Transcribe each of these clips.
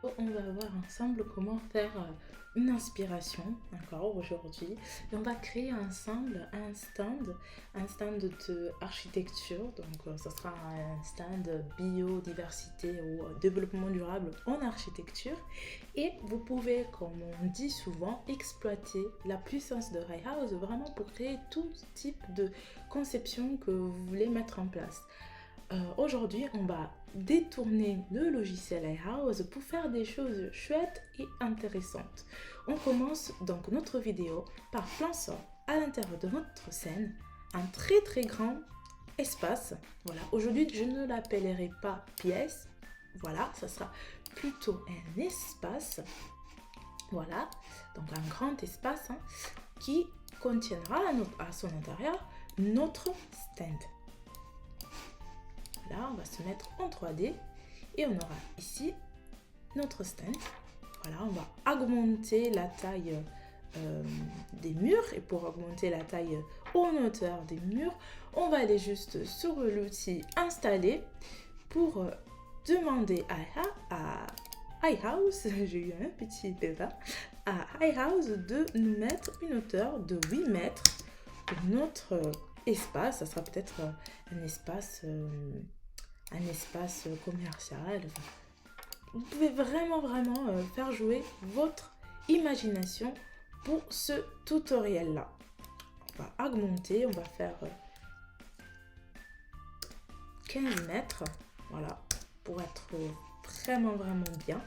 On va voir ensemble comment faire une inspiration, d'accord, aujourd'hui. Et on va créer ensemble un stand de architecture. Donc, ça sera un stand biodiversité ou développement durable en architecture. Et vous pouvez, comme on dit souvent, exploiter la puissance de Ray House vraiment pour créer tout type de conception que vous voulez mettre en place. Aujourd'hui, on va détourner le logiciel iHouse pour faire des choses chouettes et intéressantes. On commence donc notre vidéo par lancer à l'intérieur de notre scène un très grand espace. Voilà, aujourd'hui je ne l'appellerai pas pièce. Voilà, ça sera plutôt un espace. Voilà, donc un grand espace qui contiendra à son intérieur notre stand. Là, on va se mettre en 3D et on aura ici notre stand. Voilà, on va augmenter la taille des murs et pour augmenter la taille en hauteur des murs, on va aller juste sur l'outil installer pour demander à iHouse, j'ai eu un petit pépin, à iHouse de nous mettre une hauteur de 8 mètres pour notre espace. Ça sera peut-être un espace commercial. Vous pouvez vraiment faire jouer votre imagination pour ce tutoriel là. On va augmenter, on va faire 15 mètres, voilà, pour être vraiment bien.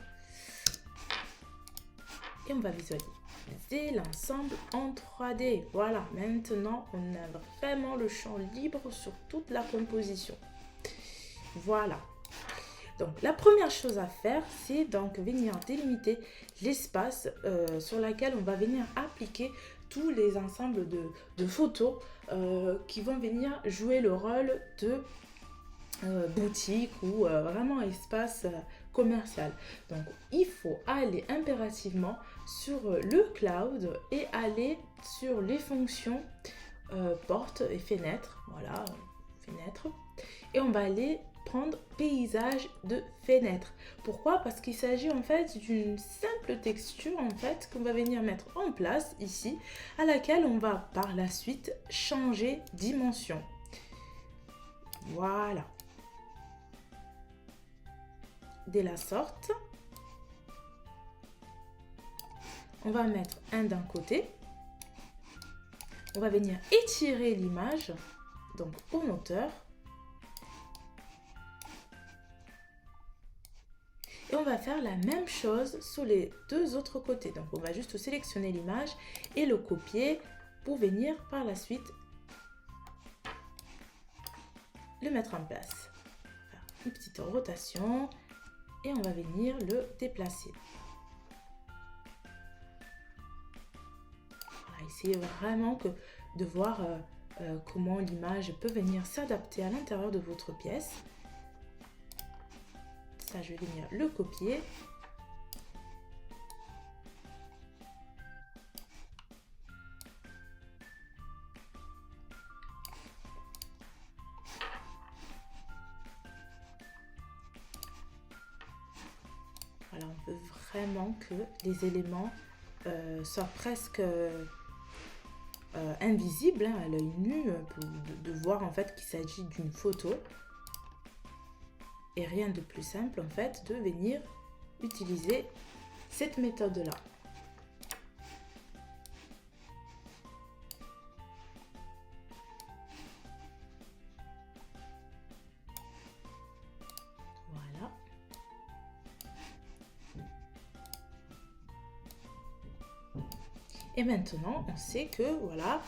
Et on va visualiser l'ensemble en 3D. Voilà, maintenant on a vraiment le champ libre sur toute la composition. Voilà. Donc la première chose à faire, c'est donc venir délimiter l'espace sur lequel on va venir appliquer tous les ensembles de photos qui vont venir jouer le rôle de boutique ou vraiment espace commercial. Donc il faut aller impérativement sur le cloud et aller sur les fonctions porte et fenêtre. Voilà, fenêtre. Et on va aller prendre paysage de fenêtre. Pourquoi? Parce qu'il s'agit en fait d'une simple texture en fait qu'on va venir mettre en place ici, à laquelle on va par la suite changer dimension. Voilà. De la sorte, on va mettre un d'un côté. On va venir étirer l'image, donc en hauteur. Et on va faire la même chose sur les deux autres côtés. Donc on va juste sélectionner l'image et le copier pour venir par la suite le mettre en place. Une petite rotation et on va venir le déplacer. Voilà, essayez vraiment de voir comment l'image peut venir s'adapter à l'intérieur de votre pièce. Ça, je vais venir le copier. Voilà, on veut vraiment que les éléments soient presque invisibles à l'œil nu, pour de voir en fait qu'il s'agit d'une photo. Et rien de plus simple en fait de venir utiliser cette méthode là. Voilà. Et maintenant on sait que voilà,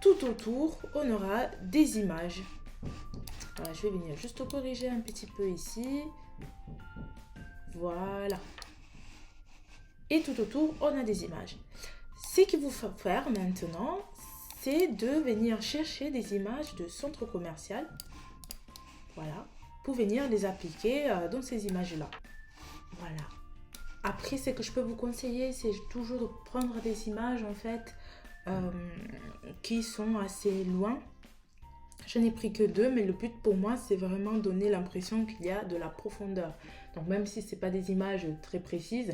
tout autour on aura des images. Voilà, je vais venir juste corriger un petit peu ici. Voilà. Et tout autour, on a des images. Ce qu'il vous faut faire maintenant, c'est de venir chercher des images de centre commercial. Voilà. Pour venir les appliquer dans ces images-là. Voilà. Après, ce que je peux vous conseiller, c'est toujours de prendre des images en fait qui sont assez loin. Je n'ai pris que 2, mais le but pour moi, c'est vraiment donner l'impression qu'il y a de la profondeur. Donc même si ce n'est pas des images très précises,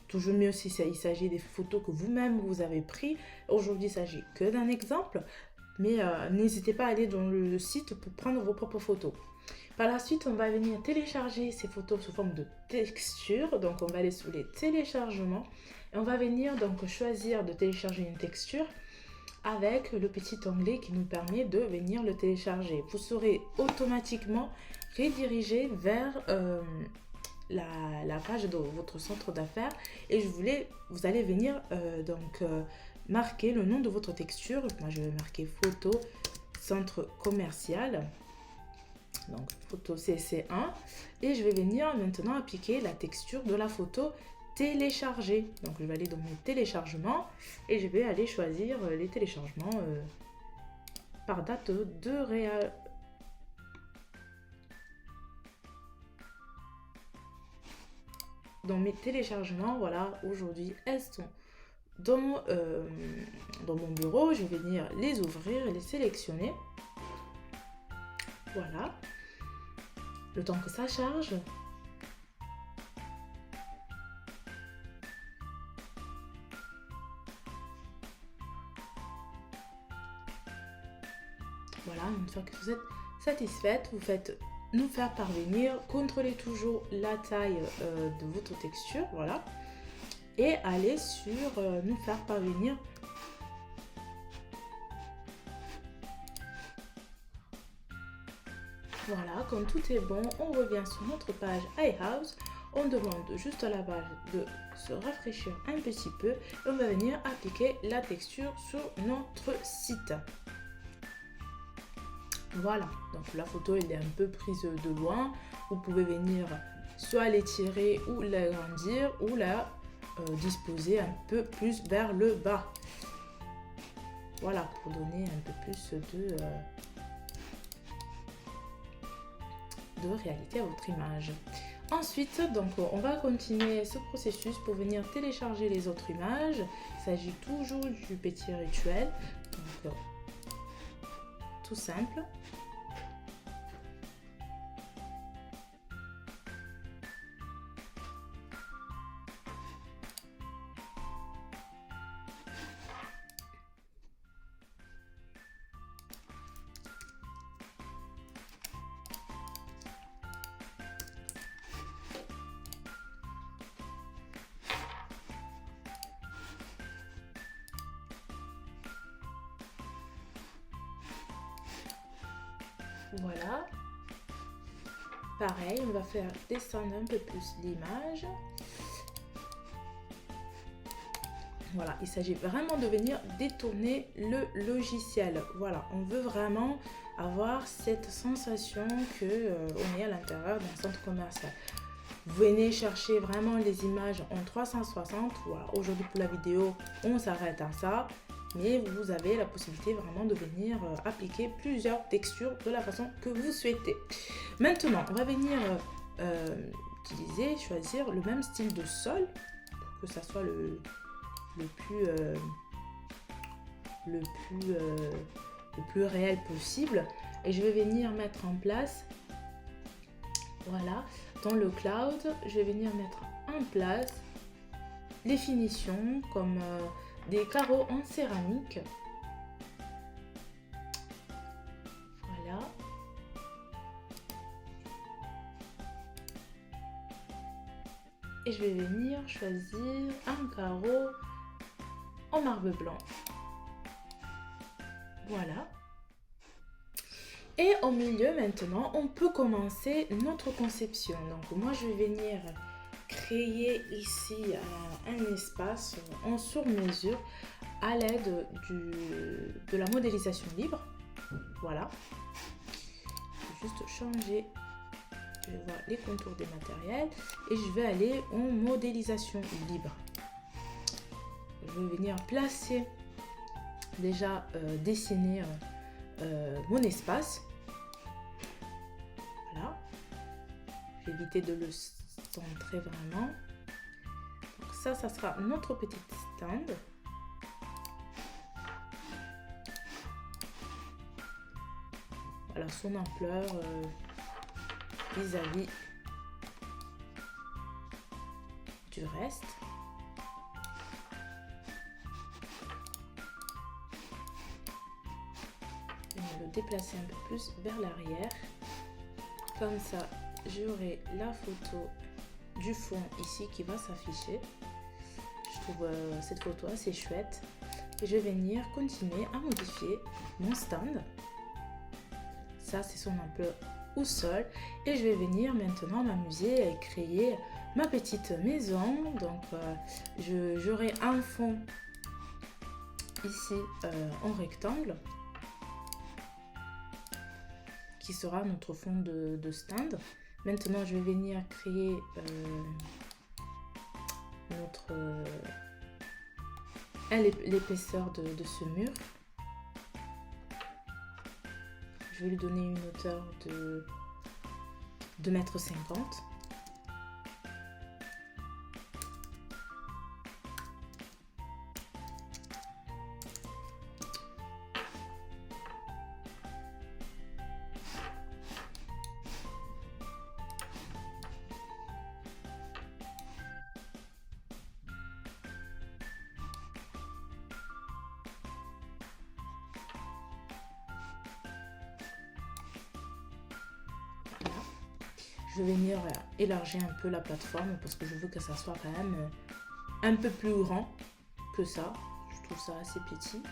toujours mieux si il s'agit des photos que vous-même vous avez prises. Aujourd'hui, il s'agit que d'un exemple, mais n'hésitez pas à aller dans le site pour prendre vos propres photos. Par la suite, on va venir télécharger ces photos sous forme de texture. Donc, on va aller sous les téléchargements et on va venir donc choisir de télécharger une texture avec le petit onglet qui nous permet de venir le télécharger. Vous serez automatiquement redirigé vers la page de votre centre d'affaires et vous allez venir marquer le nom de votre texture. Moi, je vais marquer photo centre commercial. Donc, photo CC1 et je vais venir maintenant appliquer la texture de la photo téléchargée. Donc, je vais aller dans mes téléchargements et je vais aller choisir les téléchargements par date de réal. Dans mes téléchargements, voilà, aujourd'hui, elles sont dans mon bureau. Je vais venir les ouvrir et les sélectionner. Voilà. Le temps que ça charge. Voilà, une fois que vous êtes satisfaite, vous faites nous faire parvenir, contrôlez toujours la taille de votre texture, voilà, et allez sur nous faire parvenir. Voilà, quand tout est bon, on revient sur notre page iHouse. On demande juste à la page de se rafraîchir un petit peu et on va venir appliquer la texture sur notre site. Voilà, donc la photo elle est un peu prise de loin. Vous pouvez venir soit l'étirer ou l'agrandir ou la disposer un peu plus vers le bas. Voilà, pour donner un peu plus de réalité à votre image. Ensuite, donc, on va continuer ce processus pour venir télécharger les autres images. Il s'agit toujours du petit rituel. Donc, tout simple. Voilà. Pareil, on va faire descendre un peu plus l'image. Voilà, il s'agit vraiment de venir détourner le logiciel. Voilà, on veut vraiment avoir cette sensation que on est à l'intérieur d'un centre commercial. Venez chercher vraiment les images en 360. Voilà, aujourd'hui pour la vidéo, on s'arrête à ça. Mais vous avez la possibilité vraiment de venir appliquer plusieurs textures de la façon que vous souhaitez. Maintenant, on va venir choisir le même style de sol pour que ça soit le plus réel possible. Et je vais venir mettre en place, voilà, dans le cloud, je vais venir mettre en place les finitions comme des carreaux en céramique. Voilà. Et je vais venir choisir un carreau en marbre blanc. Voilà. Et au milieu maintenant, on peut commencer notre conception. Donc moi je vais venir créer ici un espace en sur-mesure à l'aide de la modélisation libre. Voilà. Je vais juste changer, je vais voir les contours des matériels et je vais aller en modélisation libre. Je vais venir placer, déjà dessiner mon espace. Voilà. Je vais éviter de le centrer vraiment. Donc ça sera notre petit stand. voilà, son ampleur vis-à-vis du reste. Je vais le déplacer un peu plus vers l'arrière. Comme ça, j'aurai la photo du fond ici qui va s'afficher. Je trouve cette photo assez chouette. Et je vais venir continuer à modifier mon stand. Ça, c'est son ampleur au sol. Et je vais venir maintenant m'amuser à créer ma petite maison. Donc, j'aurai un fond ici en rectangle qui sera notre fond de stand. Maintenant, je vais venir créer l'épaisseur de ce mur. Je vais lui donner une hauteur de 2,50 m. Je vais venir élargir un peu la plateforme parce que je veux que ça soit quand même un peu plus grand que ça. Je trouve ça assez petit.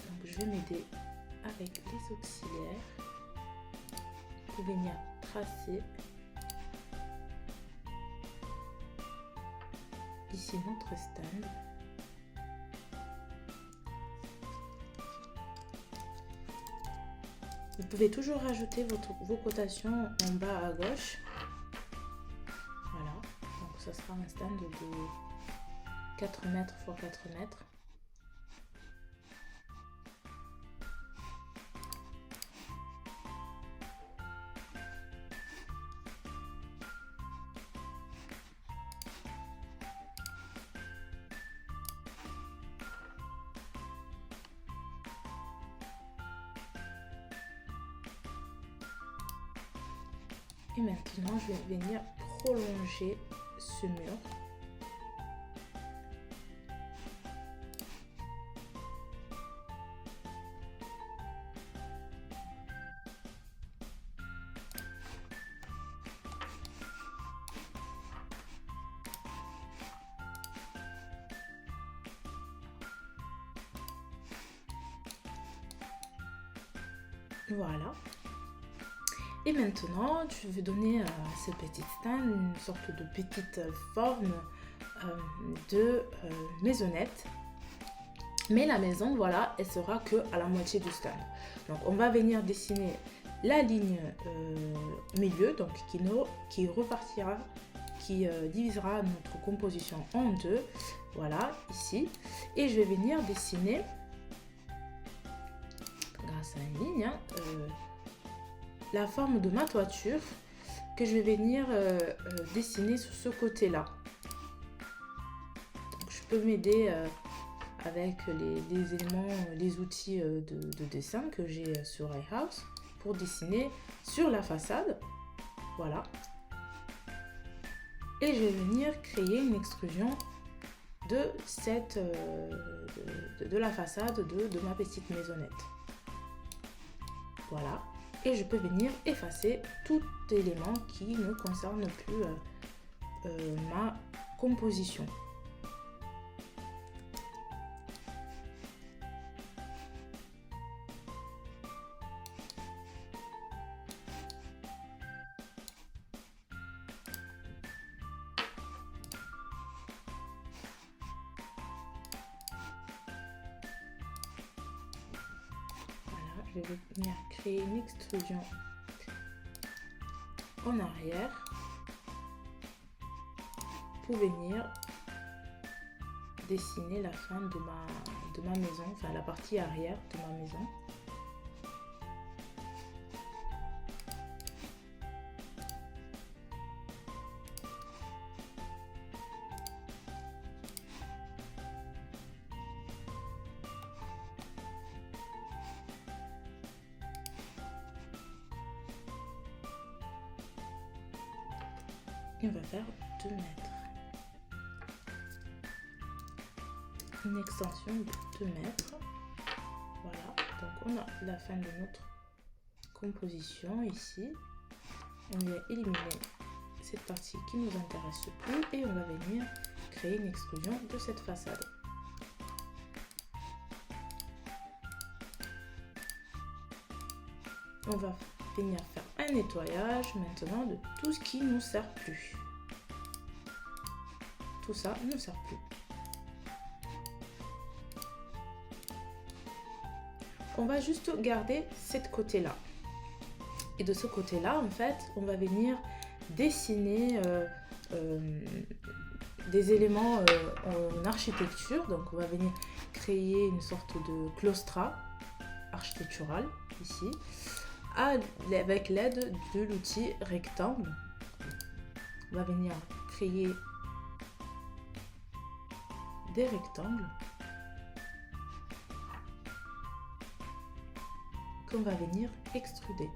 Donc je vais m'aider avec les auxiliaires pour venir tracer ici notre stand. Vous pouvez toujours rajouter vos cotations en bas à gauche. Voilà, donc ça sera un stand de 4 mètres x 4 mètres. Et maintenant, je vais venir prolonger ce mur. Voilà. Et maintenant, je vais donner à ce petit stand une sorte de petite forme de maisonnette. Mais la maison, voilà, elle sera que à la moitié du stand. Donc, on va venir dessiner la ligne milieu, donc qui repartira, qui divisera notre composition en deux. Voilà, ici. Et je vais venir dessiner, grâce à une ligne, la forme de ma toiture que je vais venir dessiner sur ce côté-là. Je peux m'aider avec les éléments, les outils de dessin que j'ai sur iHouse pour dessiner sur la façade. Voilà. Et je vais venir créer une extrusion de la façade de ma petite maisonnette. Voilà. Et je peux venir effacer tout élément qui ne concerne plus ma composition. Je vais venir créer une extrusion en arrière pour venir dessiner la fin de ma maison, enfin la partie arrière de ma maison. Et on va faire 2 mètres. Une extension de 2 mètres. Voilà, donc on a la fin de notre composition ici. On vient éliminer cette partie qui ne nous intéresse plus et on va venir créer une extrusion de cette façade. On va venir faire un nettoyage maintenant de tout ce qui ne nous sert plus. Tout ça ne nous sert plus. On va juste garder cette côté-là. Et de ce côté-là, en fait, on va venir dessiner des éléments en architecture. Donc, on va venir créer une sorte de claustrat architectural ici, avec l'aide de l'outil rectangle. On va venir créer des rectangles qu'on va venir extruder.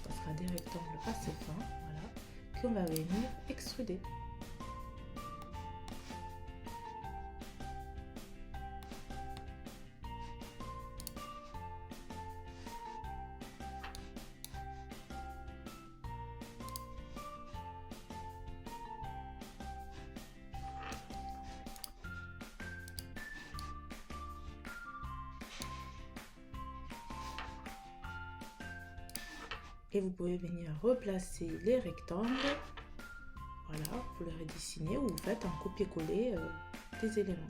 Ça sera des rectangles assez fins, voilà, qu'on va venir extruder. Et vous pouvez venir replacer les rectangles, voilà, vous les redessinez ou vous faites un copier-coller des éléments.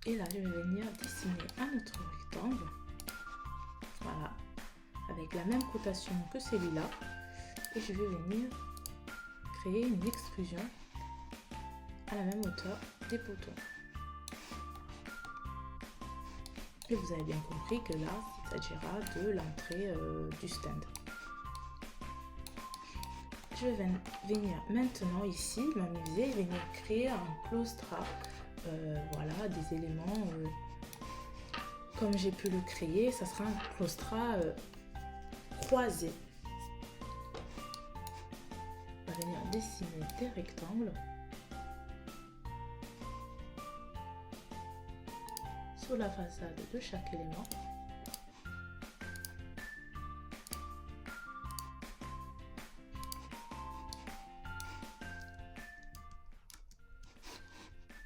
Et là, je vais venir dessiner un autre rectangle, voilà, avec la même cotation que celui-là. Et je vais venir créer une extrusion à la même hauteur des poteaux. Et vous avez bien compris que là, il s'agira de l'entrée du stand. Je vais venir maintenant ici m'amuser et venir créer un claustrat. Voilà, des éléments comme j'ai pu le créer, ça sera un claustrat croisé. On va venir dessiner des rectangles sur la façade de chaque élément.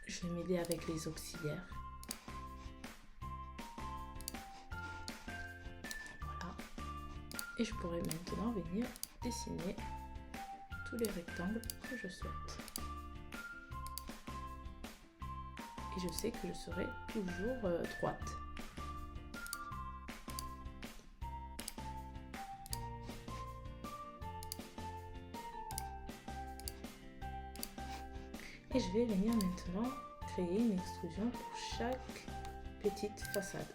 Je vais m'aider avec les auxiliaires. Voilà. Et je pourrais maintenant venir dessiner tous les rectangles que je souhaite. Et je sais que je serai toujours droite. Et je vais venir maintenant créer une extrusion pour chaque petite façade.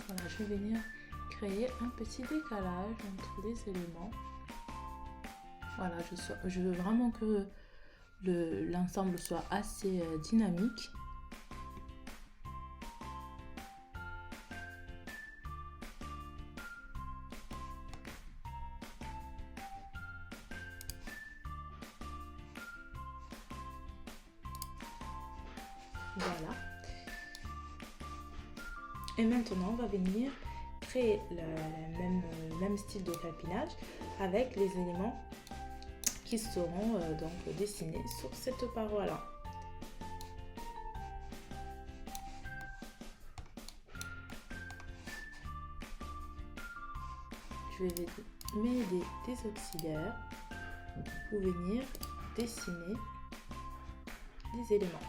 Voilà, je vais venir créer un petit décalage entre les éléments. Voilà, je veux vraiment que l'ensemble soit assez dynamique. Voilà. Et maintenant, on va venir créer le même style de capinage avec les éléments qui seront donc dessinés sur cette paroi-là. Je vais m'aider des auxiliaires pour venir dessiner les éléments.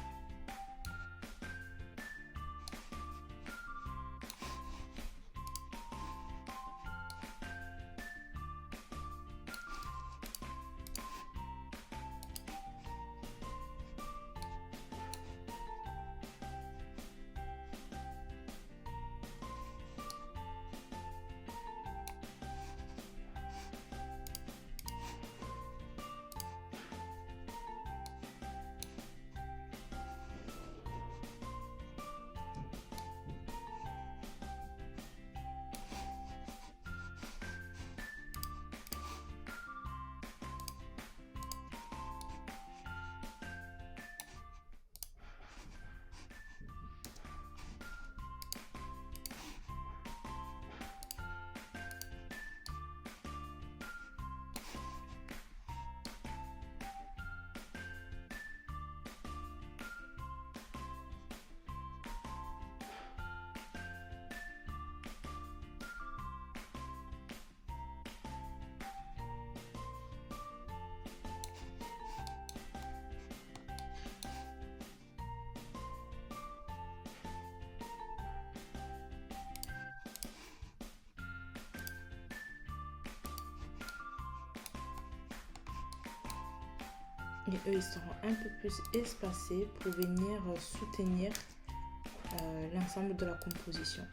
Et eux, ils seront un peu plus espacés pour venir soutenir l'ensemble de la composition.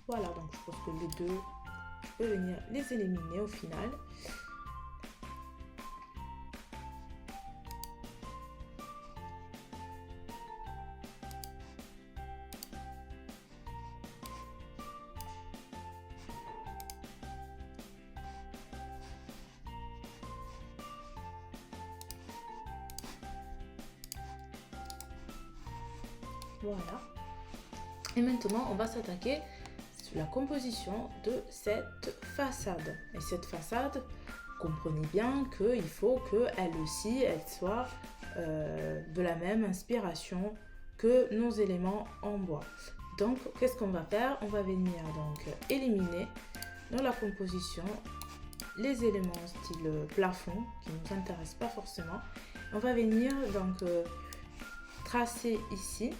Voilà, donc je pense que les deux, je peux venir les éliminer au final. Voilà. Et maintenant, on va s'attaquer sur la composition de cette façade. Et cette façade, comprenez bien qu'il faut qu'elle aussi, elle soit de la même inspiration que nos éléments en bois. Donc, qu'est-ce qu'on va faire? On va venir donc éliminer dans la composition les éléments style plafond qui ne nous intéressent pas forcément. On va venir donc tracer ici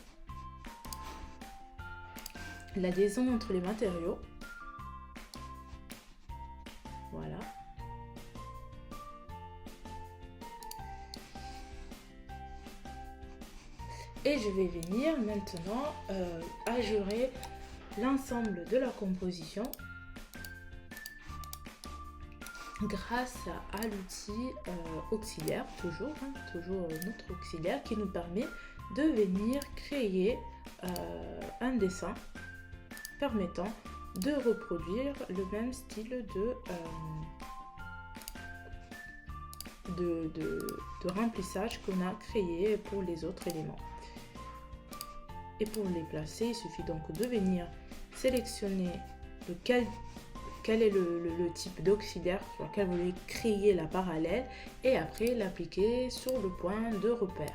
la liaison entre les matériaux. Voilà. Et je vais venir maintenant ajurer l'ensemble de la composition grâce à l'outil auxiliaire, toujours notre auxiliaire qui nous permet de venir créer un dessin permettant de reproduire le même style de remplissage qu'on a créé pour les autres éléments. Et pour les placer, il suffit donc de venir sélectionner quel est le type d'auxiliaire sur lequel vous voulez créer la parallèle et après l'appliquer sur le point de repère.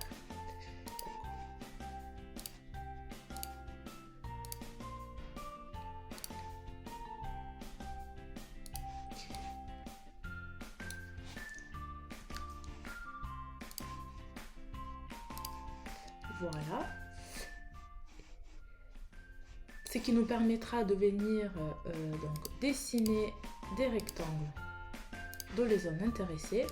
Voilà. Ce qui nous permettra de venir donc dessiner des rectangles dans les zones intéressées.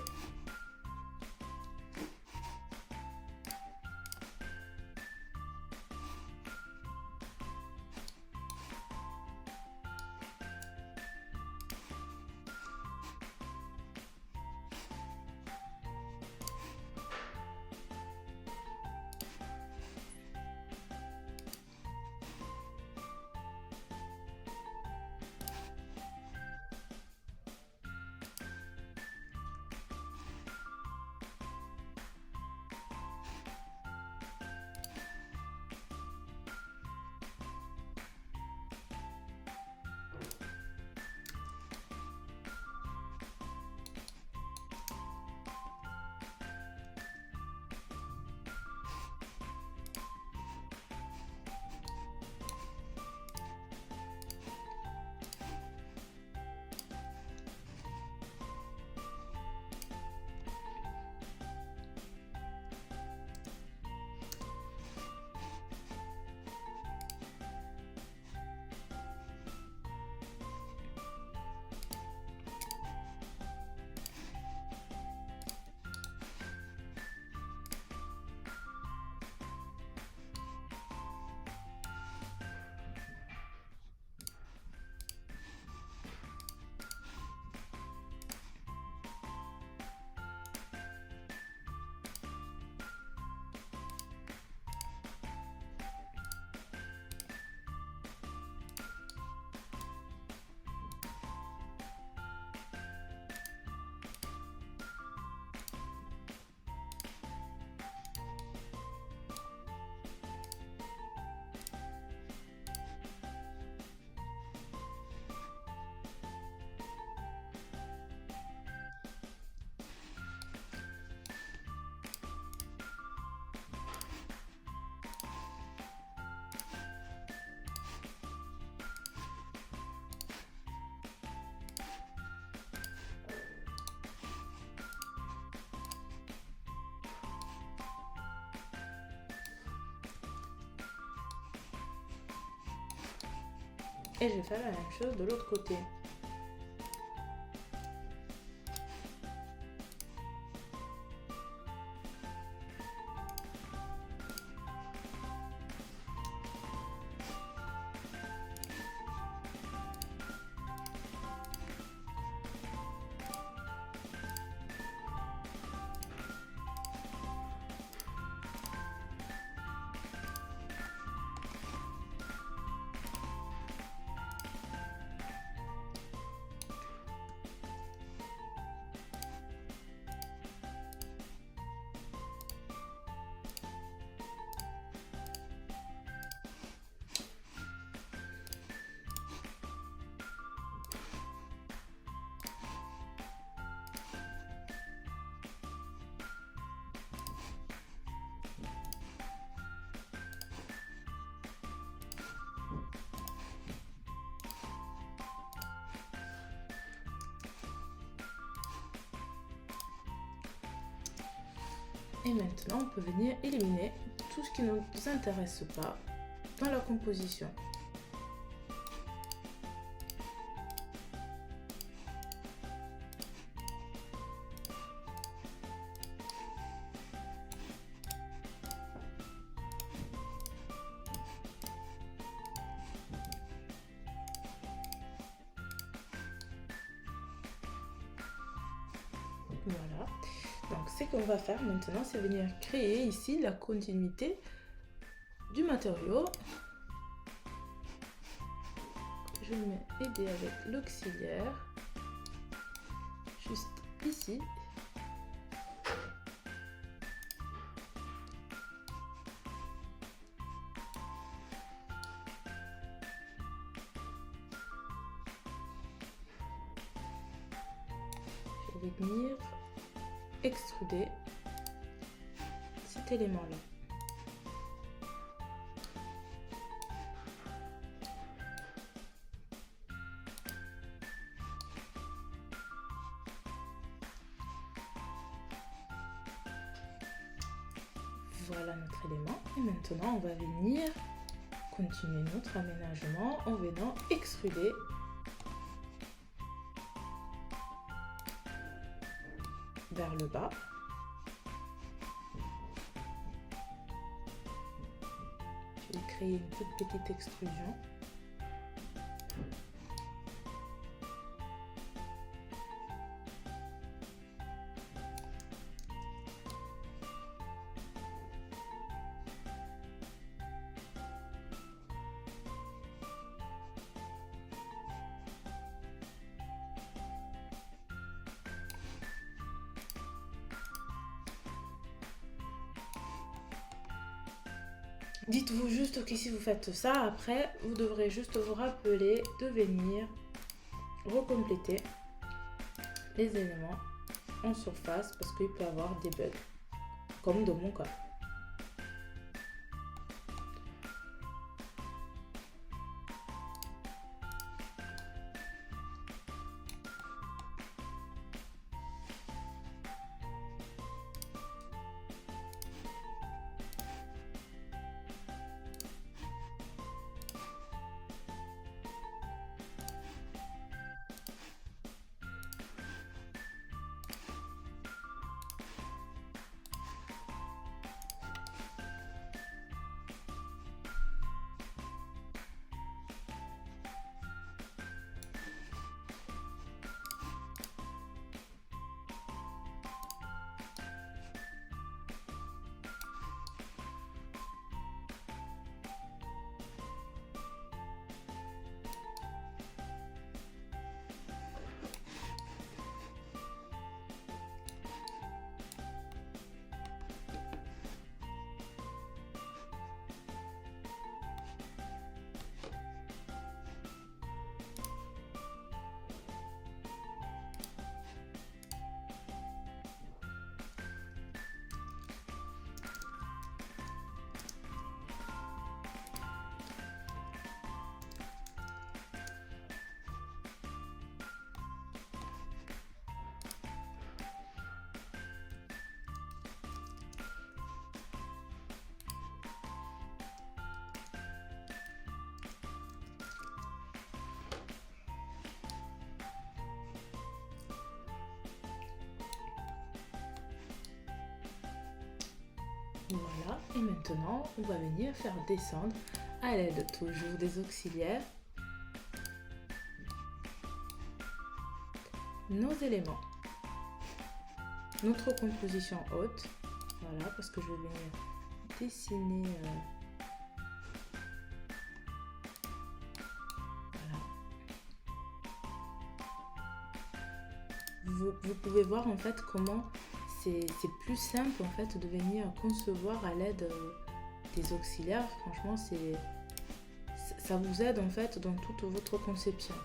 Et je vais faire la même chose de l'autre côté. Et maintenant, on peut venir éliminer tout ce qui ne nous intéresse pas dans la composition. Voilà. Donc, ce qu'on va faire maintenant, c'est venir créer ici la continuité du matériau. Je vais aider avec l'auxiliaire, juste ici. venir extruder cet élément-là. Voilà notre élément. Et maintenant, on va venir continuer notre aménagement en venant extruder vers le bas. Je vais créer une toute petite extrusion. Dites-vous juste que si vous faites ça, après, vous devrez juste vous rappeler de venir recompléter les éléments en surface parce qu'il peut y avoir des bugs, comme dans mon cas. Voilà, et maintenant on va venir faire descendre à l'aide toujours des auxiliaires nos éléments, notre composition haute. Voilà, parce que je vais venir dessiner voilà. Vous pouvez voir en fait comment c'est plus simple en fait de venir concevoir à l'aide des auxiliaires. Franchement, ça vous aide en fait dans toute votre conception.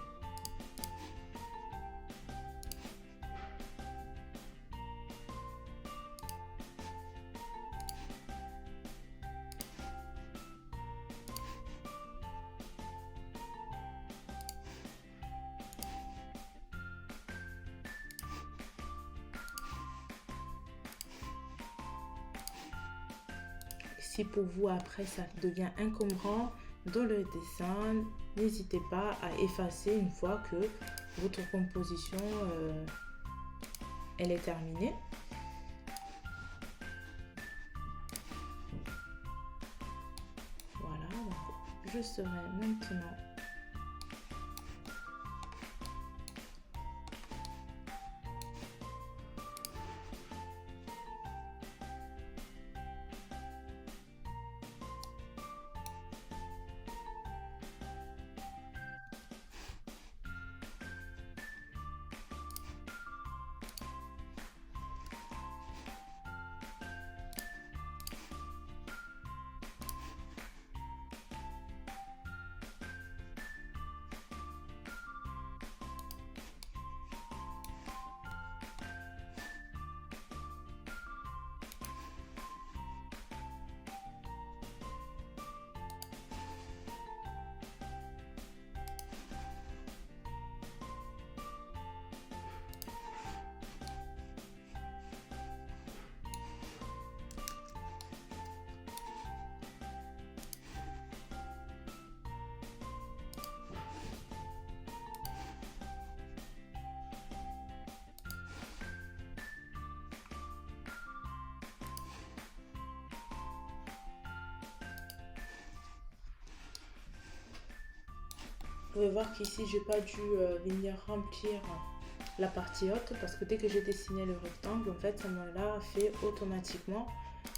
Si pour vous après ça devient encombrant dans le dessin, n'hésitez pas à effacer une fois que votre composition elle est terminée. Voilà, donc je serai maintenant Vous pouvez voir qu'ici, j'ai pas dû venir remplir la partie haute parce que dès que j'ai dessiné le rectangle, en fait, ça me l'a fait automatiquement.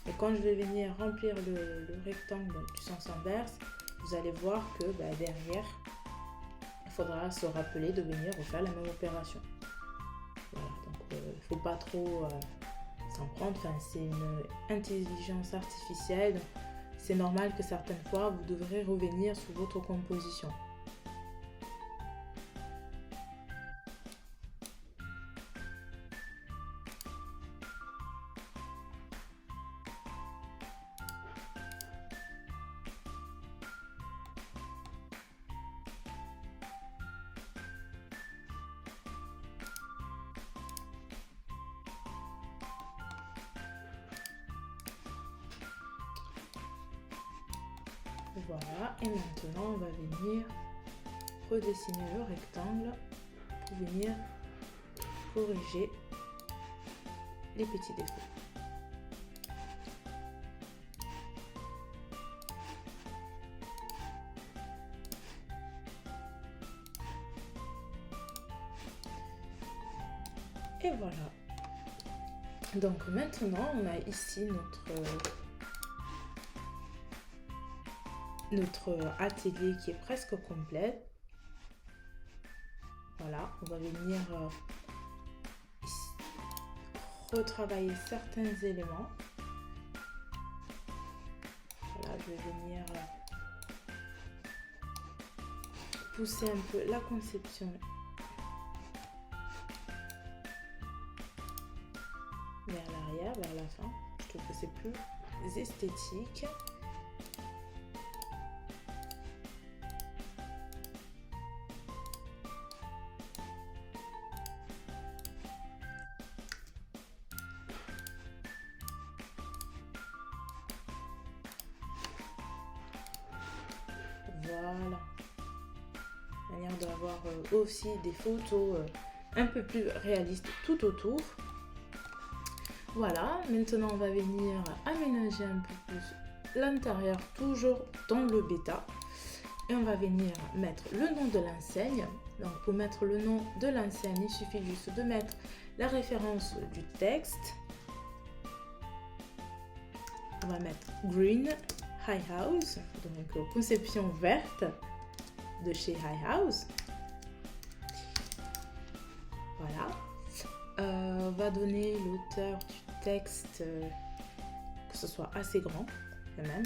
Et quand je vais venir remplir le rectangle du sens inverse, vous allez voir que derrière, il faudra se rappeler de venir refaire la même opération. Voilà, donc il ne faut pas trop s'en prendre. Enfin, c'est une intelligence artificielle. C'est normal que certaines fois, vous devrez revenir sur votre composition. Voilà, et maintenant on va venir redessiner le rectangle pour venir corriger les petits défauts. Et voilà. Donc maintenant on a ici notre atelier qui est presque complet. Voilà, on va venir retravailler certains éléments. Voilà, je vais venir pousser un peu la conception vers l'arrière, vers la fin. Je trouve que c'est plus esthétique. Voilà, manière d'avoir aussi des photos un peu plus réalistes tout autour. Voilà, maintenant on va venir aménager un peu plus l'intérieur, toujours dans le bêta. Et on va venir mettre le nom de l'enseigne. Donc pour mettre le nom de l'enseigne, il suffit juste de mettre la référence du texte. On va mettre Green Hay House, donc conception verte de chez Hay House. Voilà. On va donner l'auteur du texte, que ce soit assez grand quand même.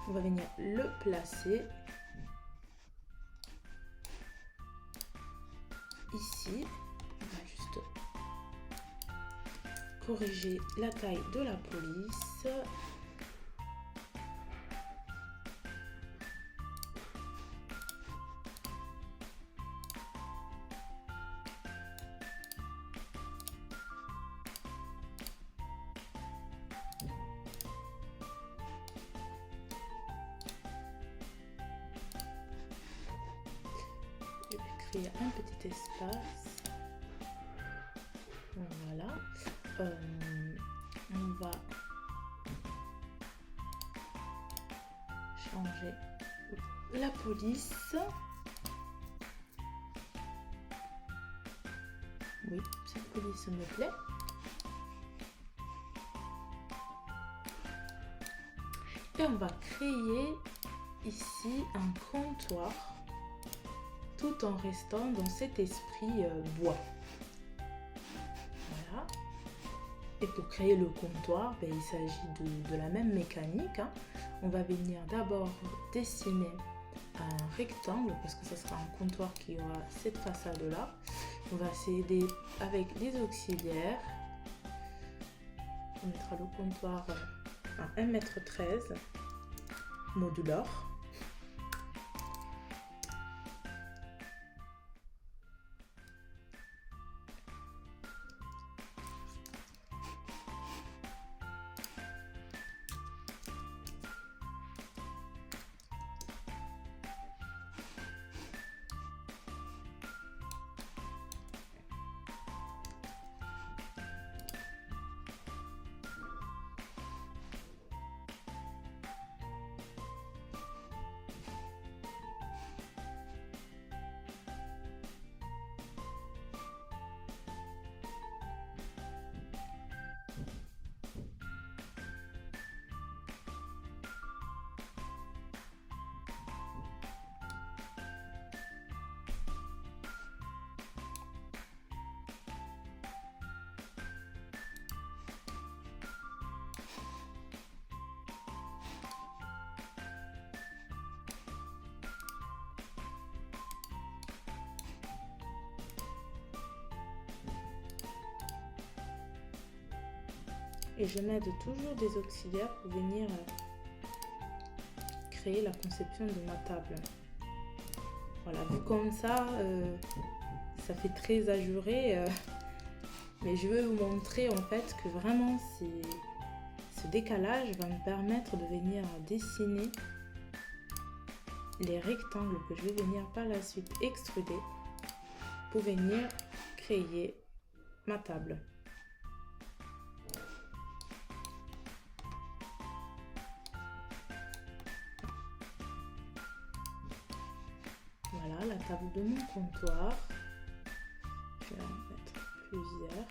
On va venir le placer ici. On va juste corriger la taille de la police. Je vais créer un petit espace. Voilà. On va changer la police. Oui, cette police me plaît. Et on va créer ici un comptoir tout en restant dans cet esprit bois. Voilà. Et pour créer le comptoir, il s'agit de la même mécanique. On va venir d'abord dessiner un rectangle parce que ce sera un comptoir qui aura cette façade-là. On va s'aider avec les auxiliaires. On mettra le comptoir à 1,13 m modular. Et je m'aide toujours des auxiliaires pour venir créer la conception de ma table. Voilà, vu comme ça fait très ajouré, mais je veux vous montrer en fait que vraiment ce décalage va me permettre de venir dessiner les rectangles que je vais venir par la suite extruder pour venir créer ma table. Voilà la table de mon comptoir. Je vais en mettre plusieurs.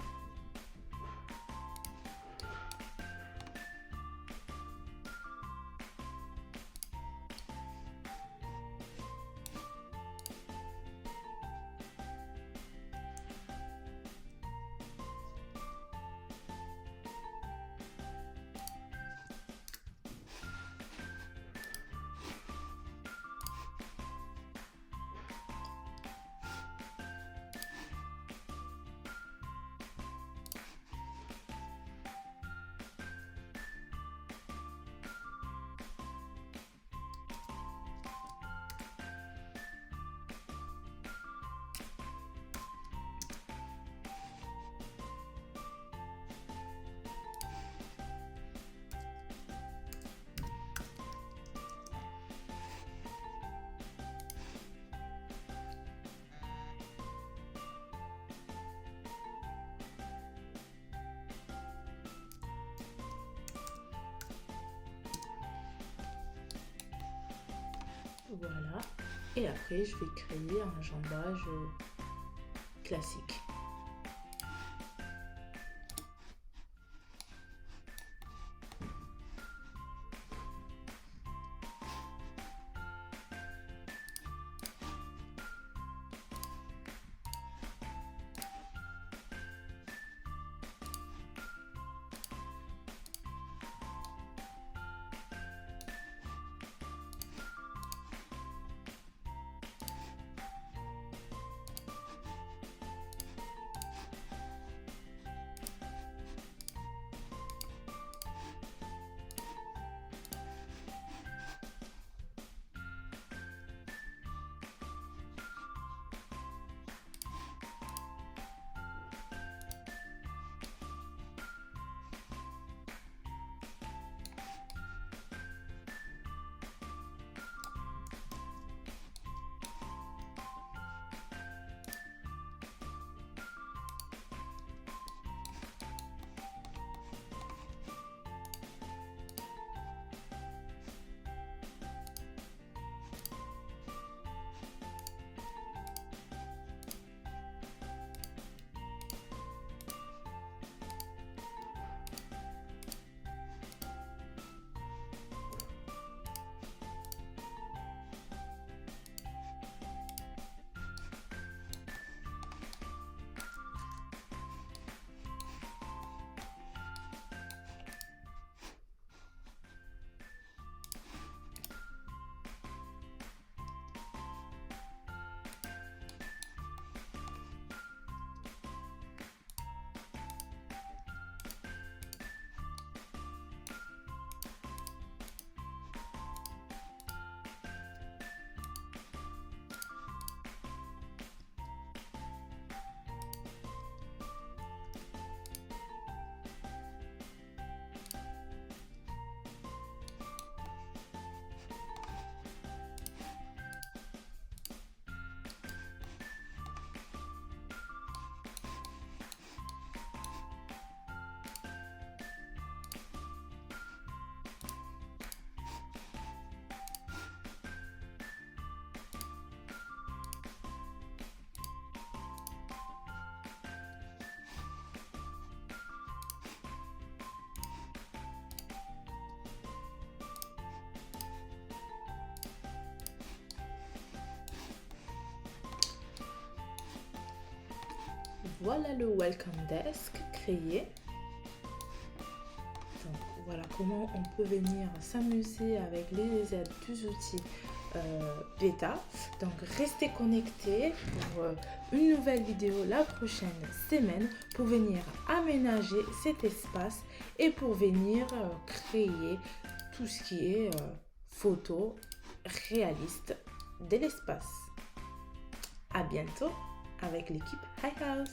Voilà, et après je vais créer un jambage classique. Voilà le welcome desk créé. Donc voilà comment on peut venir s'amuser avec les aides des outils bêta. Donc restez connectés pour une nouvelle vidéo la prochaine semaine pour venir aménager cet espace et pour venir créer tout ce qui est photo réaliste de l'espace. À bientôt avec l'équipe High House.